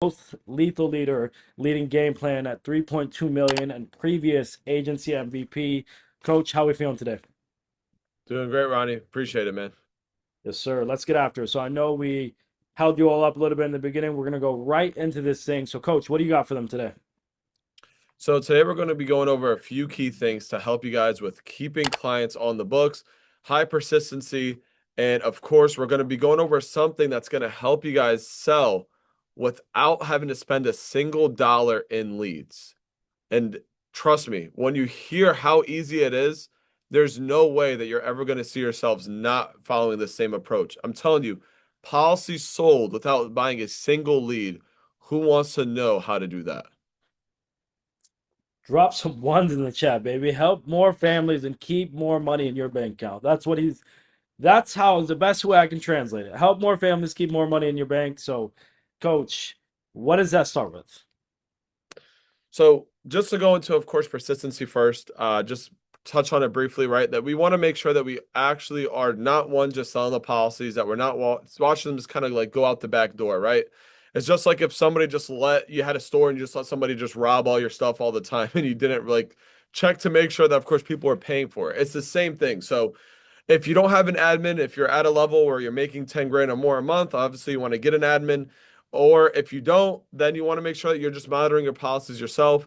most lethal leader, leading game plan at 3.2 million and previous agency MVP. Coach, how are we feeling today? Doing great, Ronnie. Appreciate it, man. Yes, sir. Let's get after it. So I know we held you all up a little bit in the beginning. We're gonna go right into this thing. So, Coach, what do you got for them today? So today we're going to be going over a few key things to help you guys with keeping clients on the books, high persistency, and of course, we're going to be going over something that's going to help you guys sell without having to spend a single dollar in leads. And trust me, when you hear how easy it is, there's no way that you're ever going to see yourselves not following the same approach. I'm telling you, policies sold without buying a single lead. Who wants to know how to do that? Drop some ones in the chat, baby. Help more families and keep more money in your bank account. That's how the best way I can translate it. Help more families keep more money in your bank. So, Coach, what does that start with? So just to go into, of course, persistency first, just touch on it briefly, right? That we want to make sure that we actually are not one just selling the policies, that we're not watching them just kind of like go out the back door, right? It's just like if somebody just let you had a store and you just let somebody just rob all your stuff all the time and you didn't like check to make sure that, of course, people are paying for it. It's the same thing. So if you don't have an admin, if you're at a level where you're making 10 grand or more a month, obviously you want to get an admin. Or if you don't, then you want to make sure that you're just monitoring your policies yourself.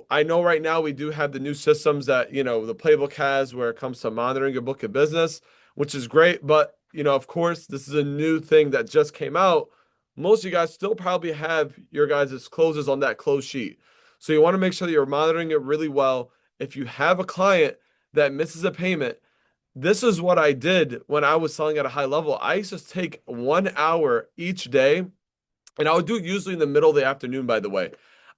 I know right now we do have the new systems that, the Playbook has where it comes to monitoring your book of business, which is great. But, of course, this is a new thing that just came out. Most of you guys still probably have your guys' closes on that close sheet. So you want to make sure that you're monitoring it really well. If you have a client that misses a payment, this is what I did when I was selling at a high level. I used to take 1 hour each day, and I would do it usually in the middle of the afternoon, by the way.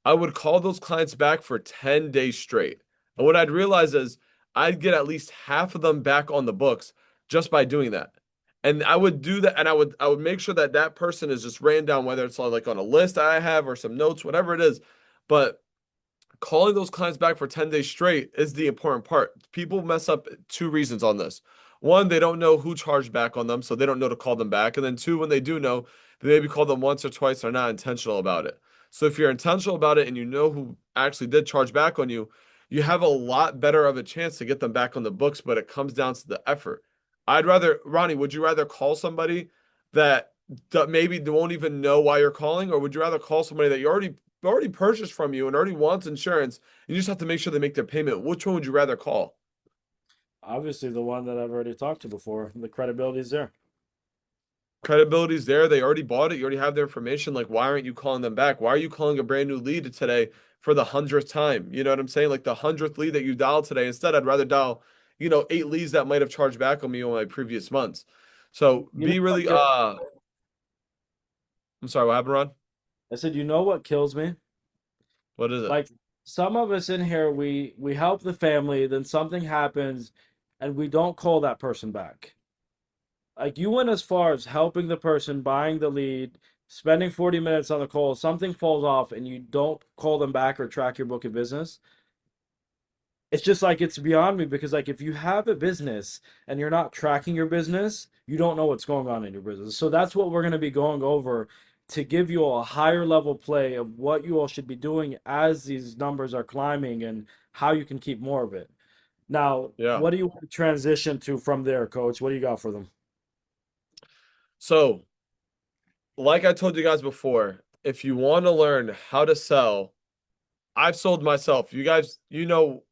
I would call those clients back for 10 days straight. And what I'd realize is I'd get at least half of them back on the books just by doing that. And I would do that, and I would make sure that that person is just ran down, whether it's like on a list I have or some notes, whatever it is. But calling those clients back for 10 days straight is the important part. People mess up two reasons on this. One, they don't know who charged back on them, so they don't know to call them back. And then two, when they do know, they maybe call them once or twice, they're not intentional about it. So if you're intentional about it and you know who actually did charge back on you, you have a lot better of a chance to get them back on the books, but it comes down to the effort. Ronnie, would you rather call somebody that maybe won't even know why you're calling, or would you rather call somebody that you already purchased from you and already wants insurance, and you just have to make sure they make their payment? Which one would you rather call? Obviously, the one that I've already talked to before. The credibility is there. Credibility's there. They already bought it. You already have their information. Like, why aren't you calling them back? Why are you calling a brand new lead today for the 100th time? You know what I'm saying? Like the 100th lead that you dialed today. Instead, I'd rather dial, 8 leads that might have charged back on me on my previous months. So You know be what really, kills I'm sorry, what happened, Ron? I said, you know what kills me? What is it? Like some of us in here, we help the family, then something happens, and we don't call that person back. Like you went as far as helping the person, buying the lead, spending 40 minutes on the call, something falls off, and you don't call them back or track your book of business. It's just like it's beyond me because like if you have a business and you're not tracking your business, you don't know what's going on in your business. So that's what we're going to be going over to give you a higher level play of what you all should be doing as these numbers are climbing and how you can keep more of it. Now, Yeah. what do you want to transition to from there, coach? What do you got for them? So, like I told you guys before, if you want to learn how to sell, I've sold myself. You guys,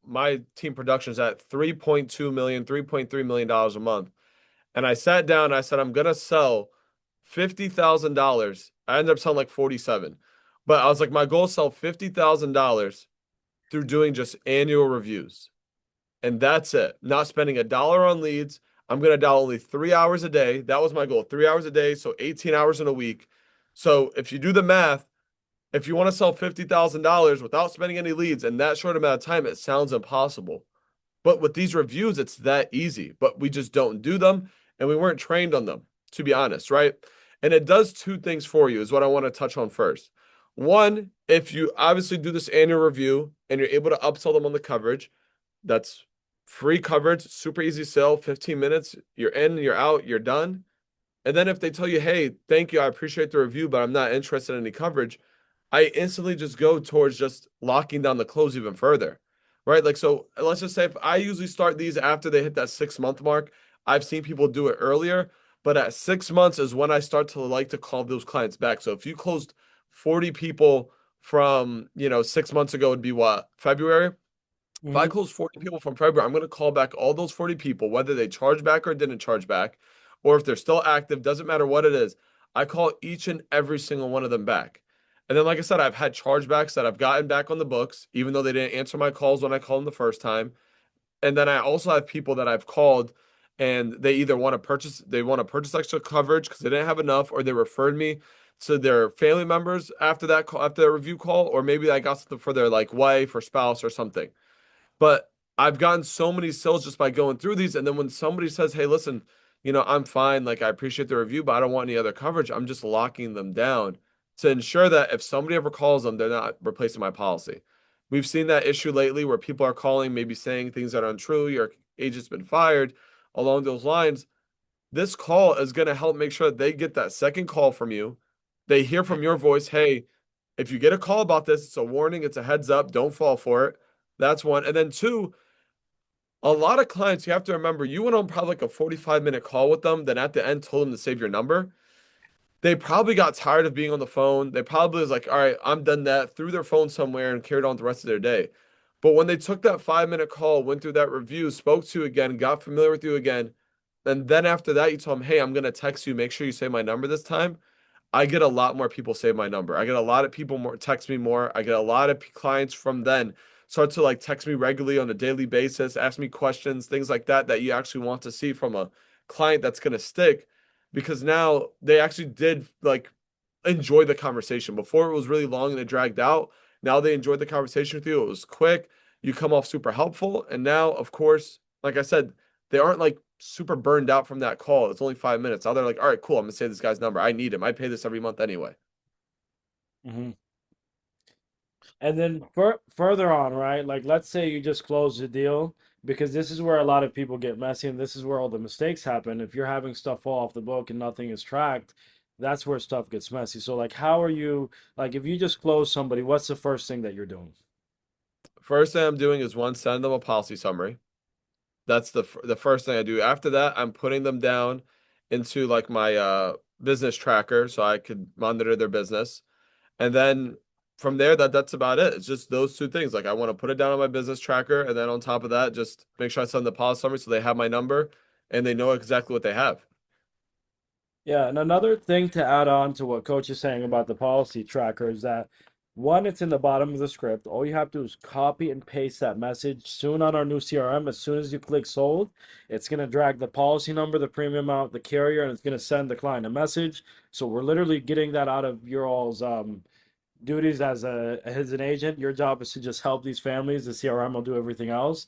my team production is at 3.2 million, $3.3 million a month. And I sat down and I said, I'm gonna sell $50,000. I ended up selling like 47. But I was like, my goal is sell $50,000 through doing just annual reviews. And that's it. Not spending a dollar on leads. I'm gonna dial only 3 hours a day. That was my goal. 3 hours a day, so 18 hours in a week. So if you do the math, if you want to sell $50,000 without spending any leads in that short amount of time, it sounds impossible. But with these reviews, it's that easy. But we just don't do them and we weren't trained on them, to be honest, right? And it does two things for you, is what I want to touch on first. One, if you obviously do this annual review and you're able to upsell them on the coverage, that's free coverage, super easy sell, 15 minutes, you're in, you're out, you're done. And then if they tell you, hey, thank you, I appreciate the review, but I'm not interested in any coverage, I instantly just go towards just locking down the close even further. Right. Like, so let's just say if I usually start these after they hit that 6 month mark, I've seen people do it earlier, but at 6 months is when I start to like to call those clients back. So if you closed 40 people from, 6 months ago, would be what, February? If I Hmm. close 40 people from February, I'm going to call back all those 40 people, whether they charge back or didn't charge back, or if they're still active, doesn't matter what it is. I call each and every single one of them back. And then, like I said, I've had chargebacks that I've gotten back on the books, even though they didn't answer my calls when I called them the first time. And then I also have people that I've called and they either want to purchase extra coverage because they didn't have enough, or they referred me to their family members after that call, after the review call, or maybe I got something for their like wife or spouse or something. But I've gotten so many sales just by going through these. And then when somebody says, hey, listen, I'm fine. Like, I appreciate the review, but I don't want any other coverage. I'm just locking them down to ensure that if somebody ever calls them, they're not replacing my policy. We've seen that issue lately where people are calling, maybe saying things that are untrue. Your agent's been fired along those lines. This call is going to help make sure that they get that second call from you. They hear from your voice, hey, if you get a call about this, it's a warning, it's a heads up, don't fall for it. That's one. And then two, a lot of clients, you have to remember, you went on probably like a 45-minute call with them, then at the end told them to save your number. They probably got tired of being on the phone. They probably was like, all right, I'm done that, threw their phone somewhere and carried on the rest of their day. But when they took that 5-minute call, went through that review, spoke to you again, got familiar with you again, and then after that, you told them, hey, I'm going to text you, make sure you say my number this time. I get a lot more people save my number. I get a lot of people more text me more. I get a lot of clients from then start to like text me regularly on a daily basis, ask me questions, things like that that you actually want to see from a client that's going to stick because now they actually did like enjoy the conversation. Before it was really long and it dragged out. Now they enjoyed the conversation with you. It was quick. You come off super helpful. And now, of course, like I said, they aren't like super burned out from that call. It's only 5 minutes. Now they're like, all right, cool. I'm gonna save this guy's number. I need him. I pay this every month anyway. Hmm. And then further on, right? Like, let's say you just close the deal, because this is where a lot of people get messy, and this is where all the mistakes happen. If you're having stuff fall off the book and nothing is tracked, that's where stuff gets messy. So, like, how are you, like, if you just close somebody, what's the first thing that you're doing? First thing I'm doing is one, send them a policy summary. That's the first thing I do. After that, I'm putting them down into like my business tracker so I could monitor their business. And then from there, that's about it. It's just those two things. Like I want to put it down on my business tracker, and then on top of that, just make sure I send the policy summary so they have my number and they know exactly what they have. Yeah, and another thing to add on to what Coach is saying about the policy tracker is that one, it's in the bottom of the script. All you have to do is copy and paste that message. Soon on our new CRM, as soon as you click sold, it's going to drag the policy number, the premium amount, the carrier, and it's going to send the client a message. So we're literally getting that out of your all's duties as an agent. Your job is to just help these families. The CRM will do everything else.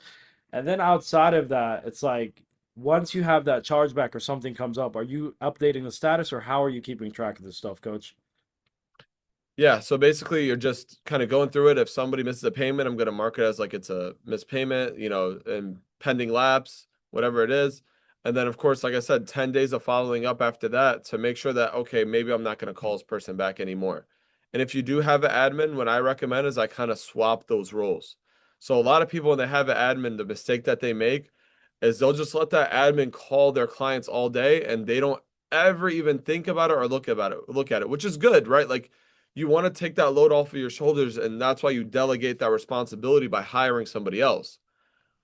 And then outside of that, it's like once you have that chargeback or something comes up, are you updating the status or how are you keeping track of this stuff, coach? Yeah, so basically you're just kind of going through it. If somebody misses a payment, I'm going to mark it as like it's a missed payment, and pending lapse, whatever it is. And then of course, like I said, 10 days of following up after that to make sure that okay, maybe I'm not going to call this person back anymore. And if you do have an admin, what I recommend is I kind of swap those roles. So a lot of people when they have an admin, the mistake that they make is they'll just let that admin call their clients all day and they don't ever even think about it or look at it, which is good, right? Like you want to take that load off of your shoulders, and that's why you delegate that responsibility by hiring somebody else.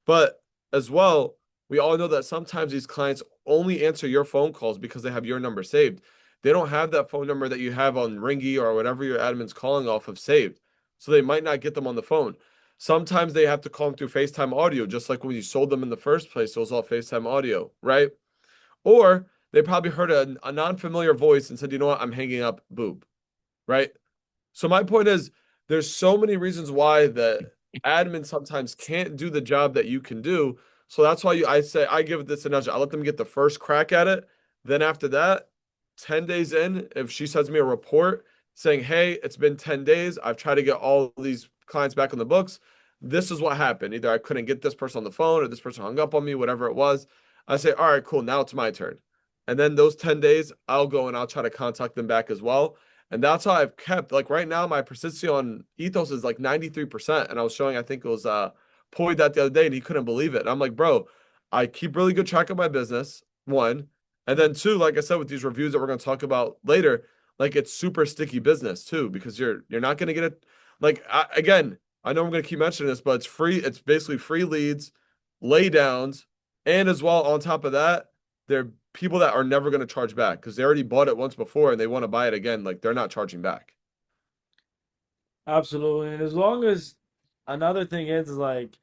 But as well, we all know that sometimes these clients only answer your phone calls because they have your number saved. They don't have that phone number that you have on Ringy or whatever your admin's calling off of saved. So they might not get them on the phone. Sometimes they have to call them through FaceTime audio, just like when you sold them in the first place, it was all FaceTime audio, right? Or they probably heard a non-familiar voice and said, you know what, I'm hanging up, boob, right? So my point is, there's so many reasons why the admin sometimes can't do the job that you can do. So that's why I say I give this a nudge. I let them get the first crack at it. Then after that, 10 days in, if she sends me a report saying, hey, it's been 10 days, I've tried to get all these clients back on the books. This is what happened. Either I couldn't get this person on the phone or this person hung up on me, whatever it was. I say, all right, cool. Now it's my turn. And then those 10 days, I'll go and I'll try to contact them back as well. And that's how I've kept, like, right now, my persistency on Ethos is like 93%. And I was showing, I think it was Poy that the other day, and he couldn't believe it. And I'm like, bro, I keep really good track of my business, one. And then two, like I said, with these reviews that we're going to talk about later, like it's super sticky business too, because you're not going to get it. Like again, I know I'm going to keep mentioning this, but it's free. It's basically free leads, lay downs, and as well on top of that, they're people that are never going to charge back because they already bought it once before and they want to buy it again. Like they're not charging back. Absolutely. And as long as another thing is like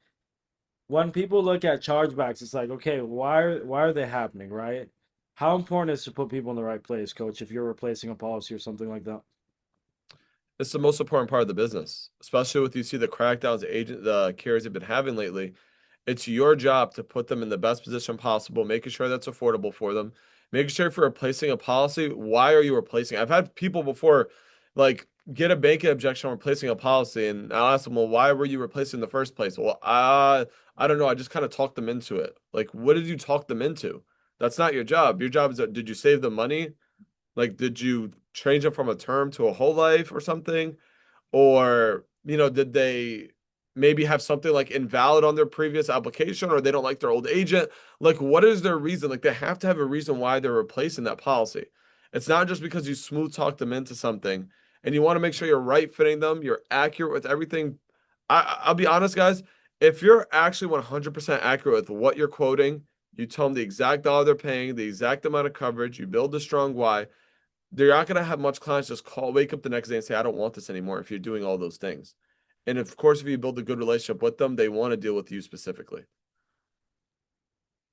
when people look at chargebacks, it's like, okay, why are they happening, right? How important is to put people in the right place, coach, if you're replacing a policy or something like that? It's the most important part of the business, especially with you see the crackdowns the carriers have been having lately. It's your job to put them in the best position possible, making sure that's affordable for them, making sure if you're replacing a policy, why are you replacing? I've had people before like get a banking objection on replacing a policy, and I'll ask them, well, why were you replacing in the first place? Well, I don't know. I just kind of talked them into it. Like, what did you talk them into? That's not your job. Your job is did you save them money? Like, did you change it from a term to a whole life or something? Or, did they maybe have something like invalid on their previous application or they don't like their old agent? Like, what is their reason? Like, they have to have a reason why they're replacing that policy. It's not just because you smooth talk them into something and you want to make sure you're right fitting them, you're accurate with everything. I'll be honest, guys, if you're actually 100% accurate with what you're quoting, you tell them the exact dollar they're paying, the exact amount of coverage, you build a strong why, they're not going to have much clients just wake up the next day and say, I don't want this anymore if you're doing all those things. And of course, if you build a good relationship with them, they want to deal with you specifically.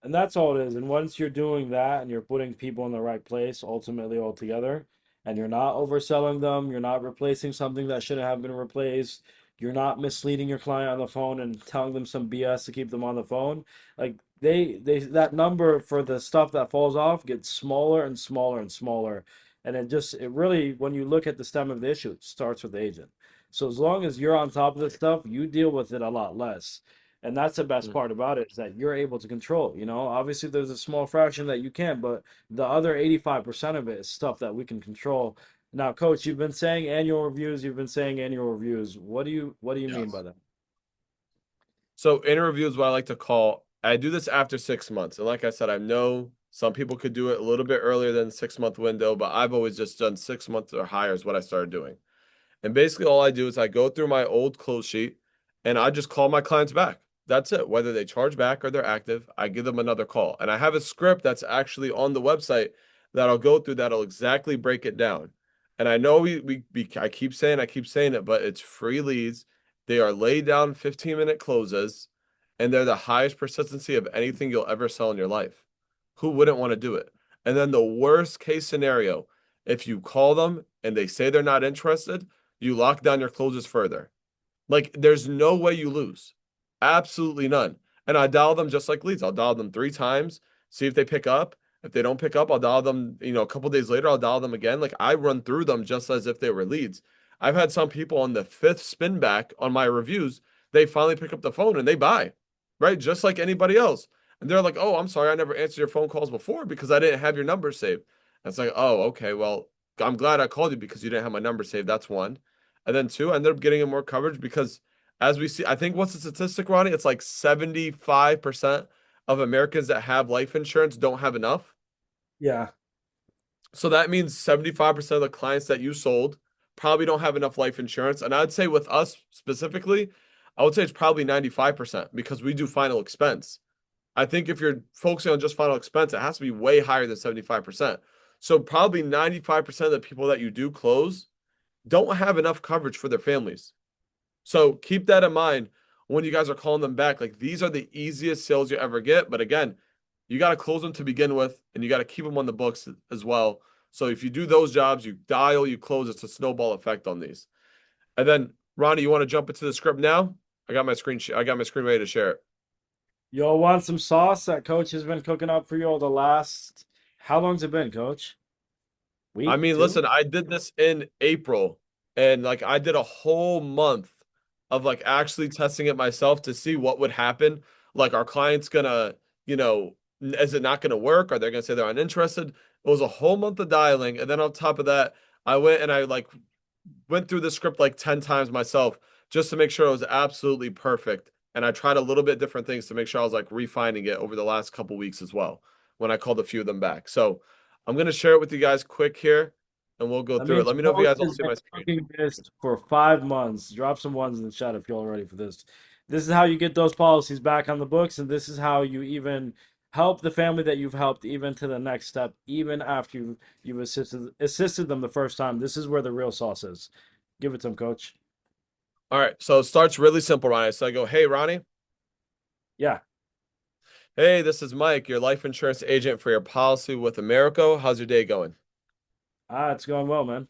And that's all it is. And once you're doing that and you're putting people in the right place, ultimately all together, and you're not overselling them, you're not replacing something that shouldn't have been replaced, you're not misleading your client on the phone and telling them some BS to keep them on the phone. Like they that number for the stuff that falls off gets smaller and smaller and smaller. And it really, when you look at the stem of the issue, it starts with the agent. So as long as you're on top of this stuff, you deal with it a lot less. And that's the best Mhm. part about it is that you're able to control. Obviously there's a small fraction that you can't, but the other 85% of it is stuff that we can control. Now, coach, you've been saying annual reviews, you've been saying annual reviews. What do you mean by Yes. that? So in review is what I like to call. I do this after 6 months, and like I said, I know some people could do it a little bit earlier than the 6 month window, but I've always just done 6 months or higher is what I started doing. And basically, all I do is I go through my old close sheet and I just call my clients back. That's it. Whether they charge back or they're active, I give them another call. And I have a script that's actually on the website that I'll go through that'll exactly break it down. And I know I keep saying it, but it's free leads. They are laid down 15-minute closes, and they're the highest persistency of anything you'll ever sell in your life. Who wouldn't want to do it? And then the worst case scenario, if you call them and they say they're not interested, you lock down your closes further. Like there's no way you lose. Absolutely none. And I dial them just like leads. I'll dial them 3 times, see if they pick up. If they don't pick up, I'll dial them, a couple days later, I'll dial them again. Like I run through them just as if they were leads. I've had some people on the fifth spin back on my reviews, they finally pick up the phone and they buy, right? Just like anybody else. And they're like, oh, I'm sorry, I never answered your phone calls before because I didn't have your number saved. And it's like, oh, okay, well, I'm glad I called you because you didn't have my number saved. That's one. And then two, I ended up getting him more coverage because as we see, I think what's the statistic, Ronnie? It's like 75% of Americans that have life insurance don't have enough. Yeah. So that means 75% of the clients that you sold probably don't have enough life insurance. And I'd say with us specifically, I would say it's probably 95% because we do final expense. I think if you're focusing on just final expense, it has to be way higher than 75%. So probably 95% of the people that you do close don't have enough coverage for their families. So keep that in mind when you guys are calling them back. Like these are the easiest sales you ever get. But again, you got to close them to begin with, and you got to keep them on the books as well. So if you do those jobs, you dial, you close, it's a snowball effect on these. And then Ronnie, you want to jump into the script now? I got my screen ready to share it. Y'all want some sauce that coach has been cooking up for you all the last, how long's it been, coach? I Week, mean, two? listen, I did this in April and like I did a whole month of like actually testing it myself to see what would happen. Like our client's gonna, you know, Is it not going to work? Are they going to say they're uninterested? It was a whole month of dialing. And then on top of that, I went and I like went through the script like 10 times myself just to make sure it was absolutely perfect. And I tried a little bit different things to make sure I was like refining it over the last couple weeks as well when I called a few of them back. So I'm going to share it with you guys quick here and we'll go That through it. means Let me know if you Coach guys all has see been my screen. cooking this for 5 months. Drop some ones in the chat if you're all ready for this. This is how you get those policies back on the books, and this is how you even help the family that you've helped even to the next step, even after you've assisted them the first time. This is where the real sauce is. Give it to him, Coach. All right. So it starts really simple, Ronnie. So I go, hey, Ronnie. Yeah. Hey, this is Mike, your life insurance agent for your policy with Americo. How's your day going? It's going well, man.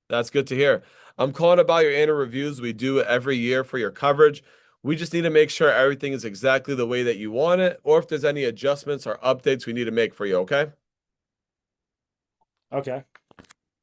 That's good to hear. I'm calling about your annual reviews we do every year for your coverage. We just need to make sure everything is exactly the way that you want it, or if there's any adjustments or updates we need to make for you, okay? Okay.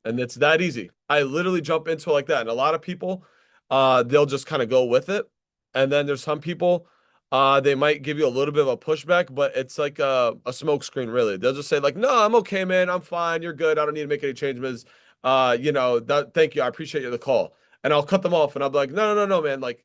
And it's that easy. I literally jump into it like that. And a lot of people, they'll just kind of go with it. And then there's some people, they might give you a little bit of a pushback, but it's like a smoke screen, really. They'll just say, like, no, I'm okay, man. I'm fine. You're good. I don't need to make any changes. Thank you. I appreciate you the call. And I'll cut them off and I'll be like, no, no, no, no, man. Like,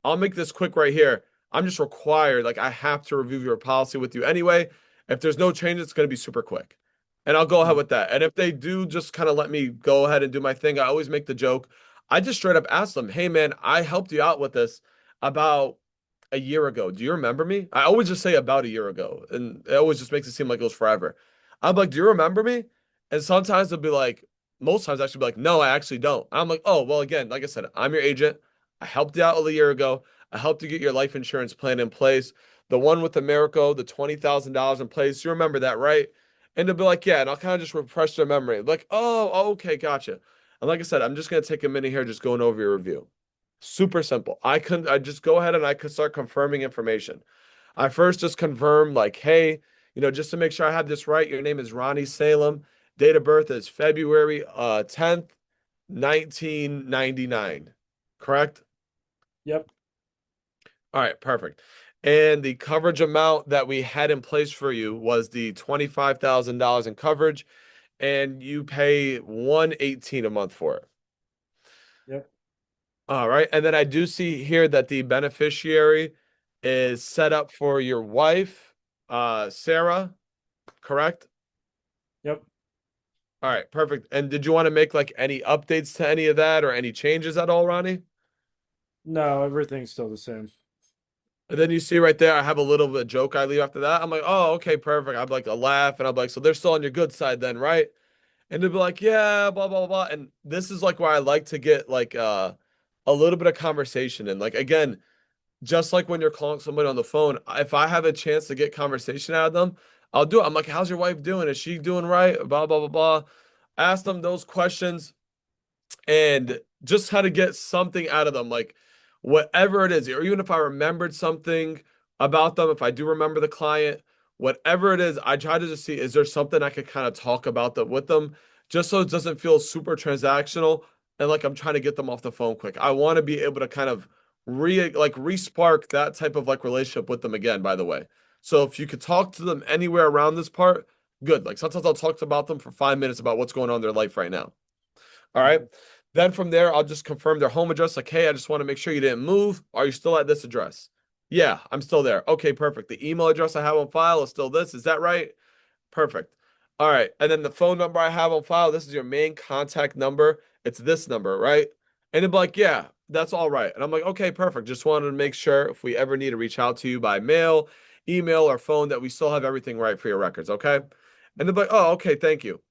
I'll make this quick right here. I'm just required, like I have to review your policy with you anyway. If there's no changes, it's going to be super quick. And I'll go ahead Mm. with that. And if they do just kind of let me go ahead and do my thing, I always make the joke. I just straight up ask them, hey man, I helped you out with this about a year ago. Do you remember me? I always just say about a year ago. And it always just makes it seem like it was forever. I'm like, do you remember me? And sometimes they'll be like, most times actually be like, no, I actually don't. I'm like, oh, well, again, like I said, I'm your agent. I helped you out a year ago. I helped you get your life insurance plan in place. The one with Americo, the $20,000 in place. You remember that, right? And they'll be like, yeah. And I'll kind of just refresh their memory. Like, oh, okay, gotcha. And like I said, I'm just gonna take a minute here, just going over your review. Super simple. I just go ahead and I could start confirming information. I first just confirm, like, hey, just to make sure I have this right, your name is Ronnie Salem. Date of birth is February 10th, 1999. Correct? Yep. All right, perfect. And the coverage amount that we had in place for you was the $25,000 in coverage, and you pay 118 a month for it. Yep. All right. And then I do see here that the beneficiary is set up for your wife, Sarah, correct? Yep. All right, perfect. And did you want to make like any updates to any of that or any changes at all, Ronnie? No, everything's still the same. And then you see right there, I have a little bit of joke I leave after that. I'm like, oh, okay, perfect. I'm like a laugh, and I'm like, so they're still on your good side then, right? And they'll be like, yeah, blah, blah, blah. And this is like where I like to get like a little bit of conversation. And like again, just like when you're calling somebody on the phone, if I have a chance to get conversation out of them, I'll do it. I'm like, how's your wife doing? Is she doing right? Blah, blah, blah, blah. Ask them those questions and just how to get something out of them, like whatever it is, or even if I remembered something about them, if I do remember the client, whatever it is, I try to just see is there something I could kind of talk about that with them, just so it doesn't feel super transactional and like I'm trying to get them off the phone quick. I want to be able to kind of re-spark that type of like relationship with them again, by the way. So if you could talk to them anywhere around this part, good. Like sometimes I'll talk about them for 5 minutes about what's going on in their life right now. All right. Mhm. Then from there, I'll just confirm their home address. Like, hey, I just want to make sure you didn't move. Are you still at this address? Yeah, I'm still there. Okay, perfect. The email address I have on file is still this. Is that right? Perfect. All right. And then the phone number I have on file, this is your main contact number. It's this number, right? And they'll be like, yeah, that's all right. And I'm like, okay, perfect. Just wanted to make sure if we ever need to reach out to you by mail, email, or phone that we still have everything right for your records. Okay. And they'll be like, oh, okay, thank you.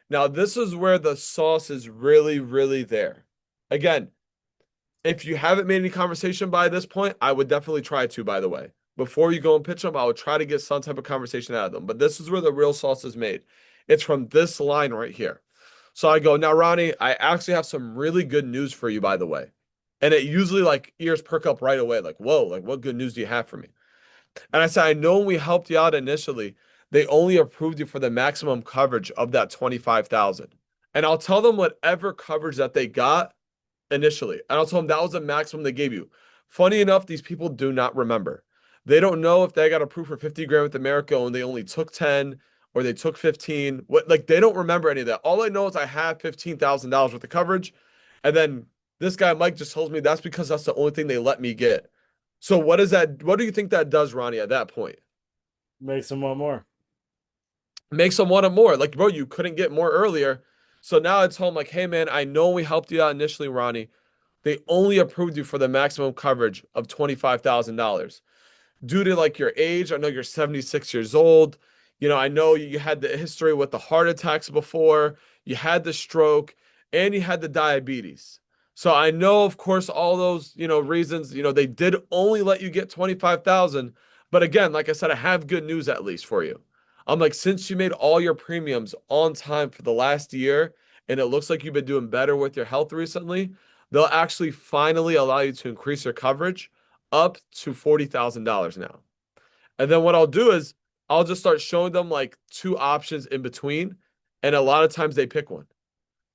Now, this is where the sauce is really, really there. Again, if you haven't made any conversation by this point, I would definitely try to, by the way. Before you go and pitch them, I would try to get some type of conversation out of them. But this is where the real sauce is made. It's from this line right here. So I go, now, Ronnie, I actually have some really good news for you, by the way. And it usually like ears perk up right away, like, whoa, like what good news do you have for me? And I said, I know when we helped you out initially, they only approved you for the maximum coverage of that 25,000. And I'll tell them whatever coverage that they got initially. And I'll tell them that was the maximum they gave you. Funny enough, these people do not remember. They don't know if they got approved for 50 grand with America and they only took 10 or they took 15. What like they don't remember any of that. All I know is I have $15,000 worth of coverage. And then this guy Mike just tells me that's because that's the only thing they let me get. So what is that? What do you think that does, Ronnie, at that point? Makes them want more. Makes them want it more. Like, bro, you couldn't get more earlier. So now I tell him, like, hey man, I know we helped you out initially, Ronnie. They only approved you for the maximum coverage of $25,000 due to like your age. I know you're 76 years old. I know you had the history with the heart attacks before, you had the stroke, and you had the diabetes. So I know, of course, all those, reasons, they did only let you get 25,000. But again, like I said, I have good news at least for you. I'm like, since you made all your premiums on time for the last year, and it looks like you've been doing better with your health recently, they'll actually finally allow you to increase your coverage up to $40,000 now. And then what I'll do is I'll just start showing them like two options in between. And a lot of times they pick one.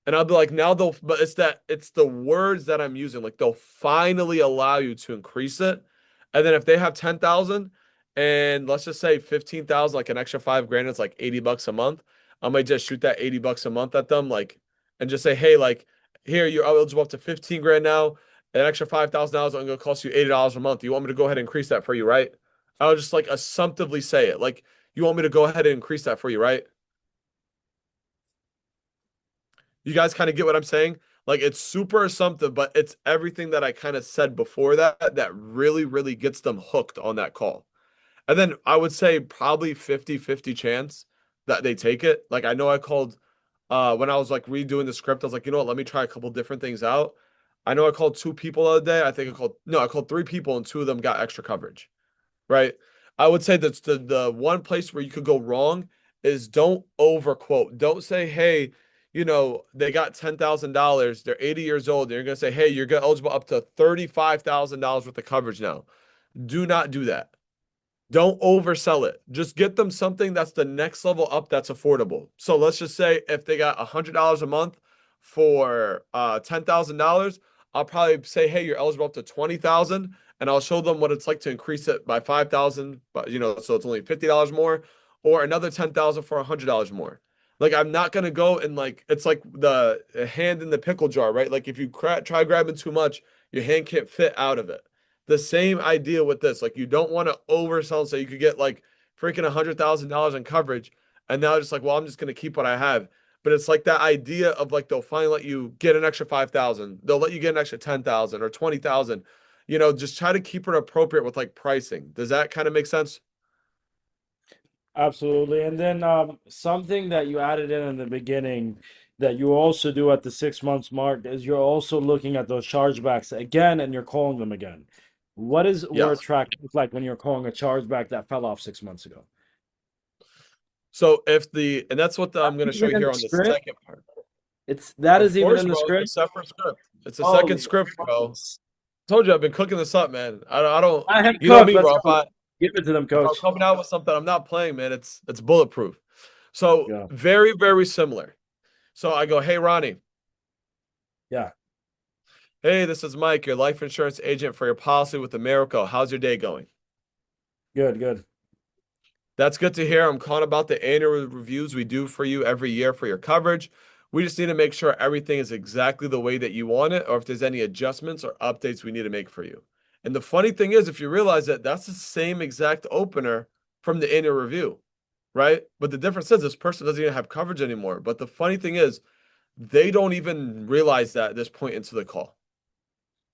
And I'll be like, now but it's the words that I'm using. Like they'll finally allow you to increase it. And then if they have 10,000 and let's just say 15,000, like an extra 5 grand, it's like $80 a month. I might just shoot that $80 a month at them, like, and just say, hey, like, here, you're eligible up to 15 grand now. An extra $5,000 is going to cost you $80 a month. You want me to go ahead and increase that for you, right? I'll just like assumptively say it. Like, you want me to go ahead and increase that for you, right? You guys kind of get what I'm saying? Like it's super assumptive, but it's everything that I kind of said before that really, really gets them hooked on that call. And then I would say probably 50-50 chance that they take it. Like I know I called when I was like redoing the script, I was like, you know what, let me try a couple different things out. I know I called two people the other day. I called three people and two of them got extra coverage, right? I would say that's the one place where you could go wrong is don't overquote. Don't say, hey, they got $10,000. They're 80 years old. And you're gonna say, hey, you're eligible up to $35,000 worth of coverage now. Do not do that. Don't oversell it. Just get them something that's the next level up that's affordable. So let's just say if they got $100 a month for $10,000, I'll probably say, hey, you're eligible up to 20,000, and I'll show them what it's like to increase it by 5,000, but so it's only $50 more, or another 10,000 for $100 more. Like I'm not gonna go and like it's like the hand in the pickle jar, right? Like if you try grabbing too much, your hand can't fit out of it. The same idea with this. Like you don't want to oversell so you could get like freaking $100,000 in coverage. And now just like, well, I'm just gonna keep what I have. But it's like that idea of like they'll finally let you get an extra 5,000. They'll let you get an extra 10,000 or 20,000. Just try to keep it appropriate with like pricing. Does that kind of make sense? Absolutely. And then something that you added in the beginning that you also do at the 6 months mark is you're also looking at those chargebacks again and you're calling them again. What is word Yes. track look like when you're calling a chargeback that fell off 6 months ago? So and that's what I'm going to That's show even you in here the on the script. second part. That Of is even course, in the bro. It's a script. separate script. It's a second Holy script, bro. smokes. Told you I've been cooking this up, man. I don't, I have you know cooked. me, Let's bro. go. Give it to them, If I'm coach. coming out with something, I'm not playing, man. It's bulletproof. So Yeah. very, very similar. So I go, hey Ronnie, Yeah. hey, this is Mike, your life insurance agent for your policy with America. How's your day going? Good, good. That's good to hear. I'm calling about the annual reviews we do for you every year for your coverage. We just need to make sure everything is exactly the way that you want it, or if there's any adjustments or updates we need to make for you. And the funny thing is, if you realize that that's the same exact opener from the annual review, right? But the difference is this person doesn't even have coverage anymore. But the funny thing is, they don't even realize that at this point into the call.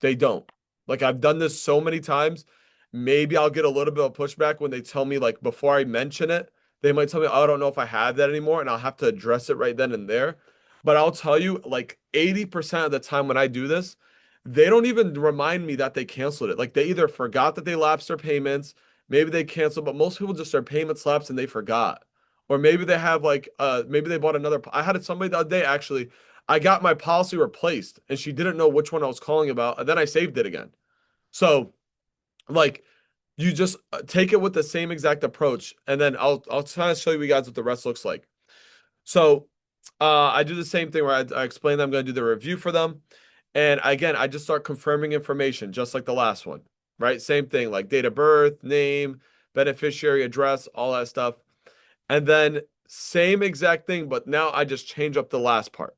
They don't. Like I've done this so many times. Maybe I'll get a little bit of pushback when they tell me, like, before I mention it, they might tell me, oh, I don't know if I have that anymore, and I'll have to address it right then and there. But I'll tell you, like 80% of the time when I do this, they don't even remind me that they canceled it. Like they either forgot that they lapsed their payments, maybe they canceled, but most people just their payments lapsed and they forgot. Or maybe they have like maybe they bought another. I had somebody the other day actually. I got my policy replaced and she didn't know which one I was calling about, and then I saved it again. So like you just take it with the same exact approach, and then I'll try to show you guys what the rest looks like. So I do the same thing where I explain that I'm going to do the review for them, and again I just start confirming information just like the last one. right? Same thing, like date of birth, name, beneficiary address, all that stuff. And then same exact thing, but now I just change up the last part.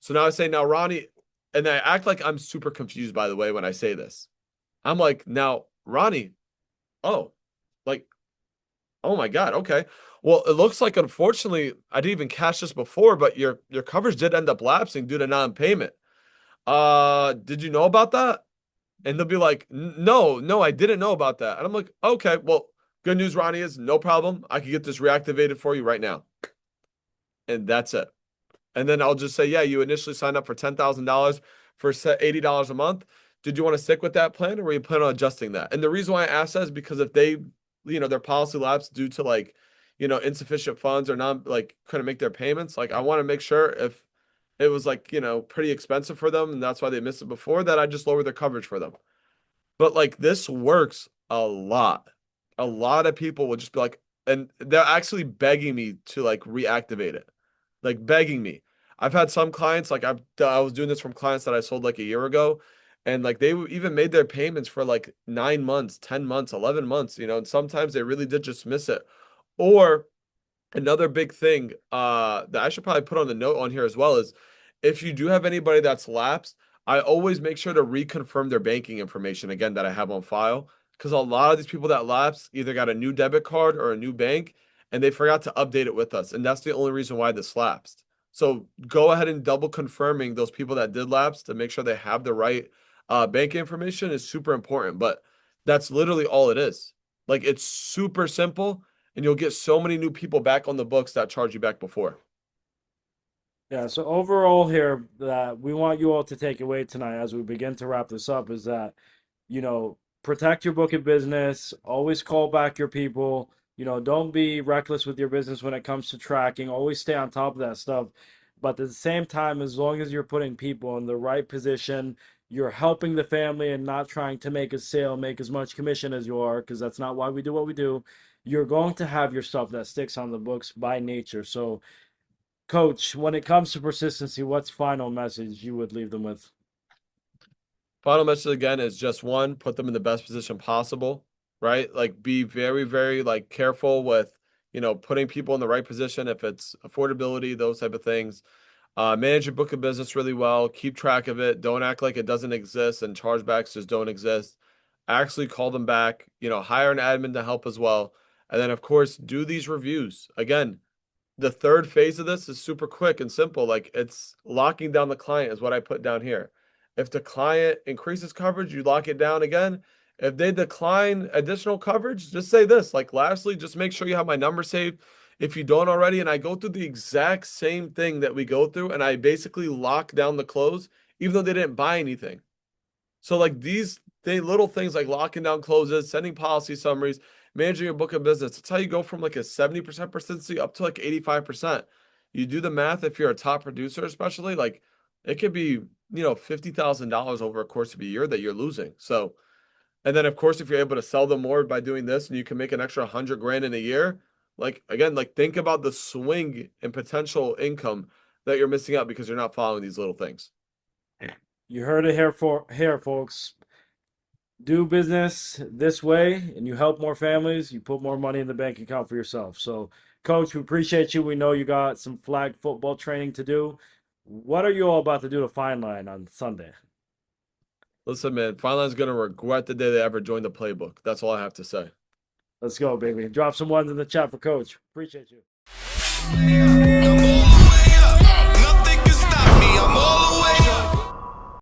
So now I say, now Ronnie, and I act like I'm super confused, by the way, when I say this. I'm like, now Ronnie, oh, like, oh my God, okay. Well, it looks like unfortunately I didn't even catch this before, but your coverage did end up lapsing due to non-payment. Did you know about that? And they'll be like, no, no, I didn't know about that. And I'm like, okay, well, good news, Ronnie, is no problem. I can get this reactivated for you right now. And that's it. And then I'll just say, yeah, you initially signed up for $10,000 for $80 a month. Did you want to stick with that plan or were you planning on adjusting that? And the reason why I ask that is because if they, their policy lapse due to like, insufficient funds or not like couldn't make their payments, like I want to make sure if it was like, pretty expensive for them and that's why they missed it before, that I just lower their coverage for them. But like this works a lot. A lot of people will just be like, and they're actually begging me to like reactivate it, like begging me. I've had some clients like I was doing this from clients that I sold like a year ago, and like they even made their payments for like 9 months, 10 months, 11 months, and sometimes they really did just miss it. Or another big thing that I should probably put on the note on here as well is if you do have anybody that's lapsed, I always make sure to reconfirm their banking information again that I have on file. Because a lot of these people that lapsed either got a new debit card or a new bank and they forgot to update it with us. And that's the only reason why this lapsed. So go ahead and double confirming those people that did lapse to make sure they have the right bank information is super important. But that's literally all it is. Like it's super simple and you'll get so many new people back on the books that charge you back before. Yeah, so overall here that we want you all to take away tonight as we begin to wrap this up is that, protect your book of business, always call back your people, don't be reckless with your business when it comes to tracking, always stay on top of that stuff. But at the same time, as long as you're putting people in the right position, you're helping the family and not trying to make a sale, make as much commission as you are, because that's not why we do what we do. You're going to have your stuff that sticks on the books by nature. So Coach, when it comes to persistency, what's final message you would leave them with? Final message again is just one, put them in the best position possible, right? Like be very, very like careful with, putting people in the right position if it's affordability, those type of things. Manage your book of business really well. Keep track of it. Don't act like it doesn't exist and chargebacks just don't exist. Actually call them back, hire an admin to help as well. And then of course, do these reviews. Again, the third phase of this is super quick and simple. Like it's locking down the client is what I put down here. If the client increases coverage, you lock it down again. If they decline additional coverage, just say this. Like lastly, just make sure you have my number saved if you don't already. And I go through the exact same thing that we go through, and I basically lock down the close, even though they didn't buy anything. So like they little things like locking down closes, sending policy summaries, managing your book of business. That's how you go from like a 70% persistency up to like 85%. You do the math if you're a top producer, especially like it could be, $50,000 over a course of a year that you're losing. So, and then of course, if you're able to sell them more by doing this and you can make an extra 100 grand in a year, like again, like think about the swing in potential income that you're missing out because you're not following these little things. You heard it here, folks. Do business this way, and you help more families. You put more money in the bank account for yourself. So, Coach, we appreciate you. We know you got some flag football training to do. What are you all about to do to Fine Line on Sunday? Listen, man, Fineline's gonna regret the day they ever joined the playbook. That's all I have to say. Let's go, baby. Drop some ones in the chat for Coach. Appreciate you.